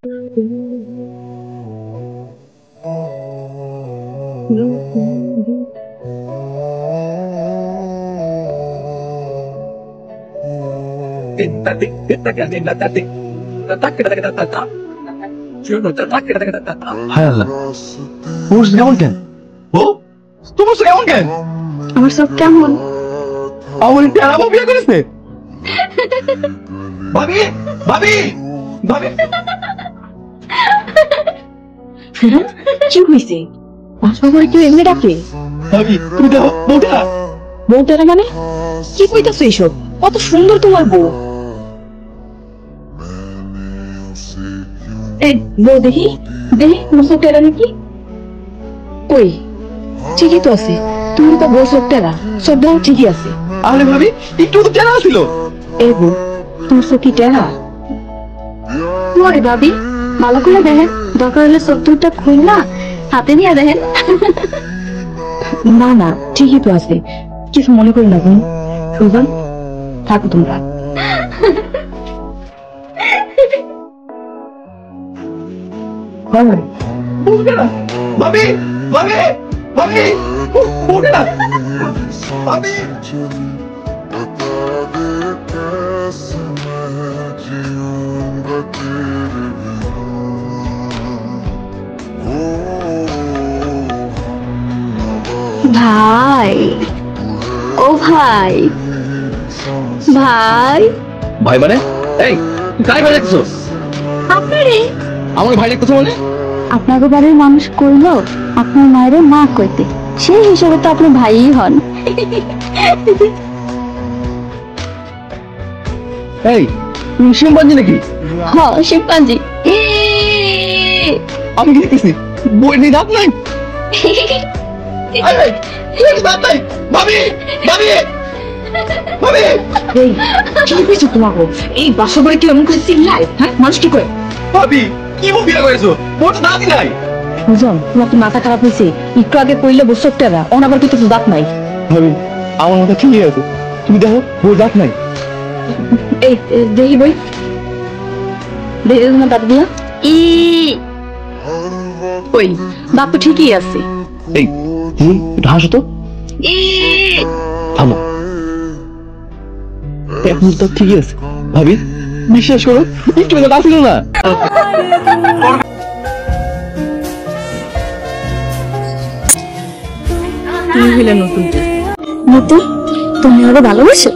আমার সব কেমন? আমার টেরাবো বিয়ে করেছে। ভাবি ভাবি ভাবি কি হয়েছে? সবাই কেউ এমনি ডাকে? ভাবি তুমি দেখো বউটা। বউটারা মানে কি কইতাছো এইসব? কত সুন্দর তোমার বউ। এই বউ দেখি দেখি তোমার সব টেরা নাকি? কই ঠিকই তো আছে, তুমি তো বউ সব টেরা, সব বউ ঠিকই আছে। আরে ভাবি একটু তো টেরা ছিল। এই বউ তোমার সব কি টেরা? ওরে ভাবি ভালো করে দেখেন, দরকার হলে সব দুটা খুলনা হাতে নিয়ে দেখেন। না না ঠিকই তো আছে, কিছু মনে করি না বোন। সুজন থাকো তোমরা। ভাবি ভাবি ভাবি বউটা ভাবি। ভাই ও ভাই ভাই ভাই মানে এই তুই কাই ভাই দেখছো? আপনারে আমার ভাই দেখছো মানে? আপনাকে বাড়ির মানুষ কইলো আপনার মায়ের মা কইতে, সেই হিসাবে তো আপনি ভাইই হন। এই তুমি শিম্পাঞ্জি নাকি? হ শিম্পাঞ্জি। আমি কি দেখতেছি বই নেই দাঁত নাই? দাঁত নাই ভাবি ভাবি ভাবি। এই কি হয়েছে তোমাকে? এই বাসা বাড়ি কি এমন করে চিল্লায়? হ্যাঁ মানুষ কি করে? ভাবি কি বউ বিয়ে করেছো? বউটা দাঁতই নাই। বুঝলাম তোমার কি মাথা খারাপ হয়েছে? একটু আগে কইলে বসে টেরা, ওন আবার কিছু দাঁত নাই। ভাবি আমার মাথা ঠিকই আছে, তুমি দেখো বউ দাঁত নাই। এই দেখি বই দেখি তোমার দাঁত দিয়া। ওই দাঁত তো ঠিকই আছে। এই তুমি একটু হাসো তো। থামো, এখন তো ঠিকই আছে। ভাবি বিশ্বাস করো একটু দাঁত ছিল না। তুমি হইলে নতুন নতুন, তুমি ওরা ভালোবাসো?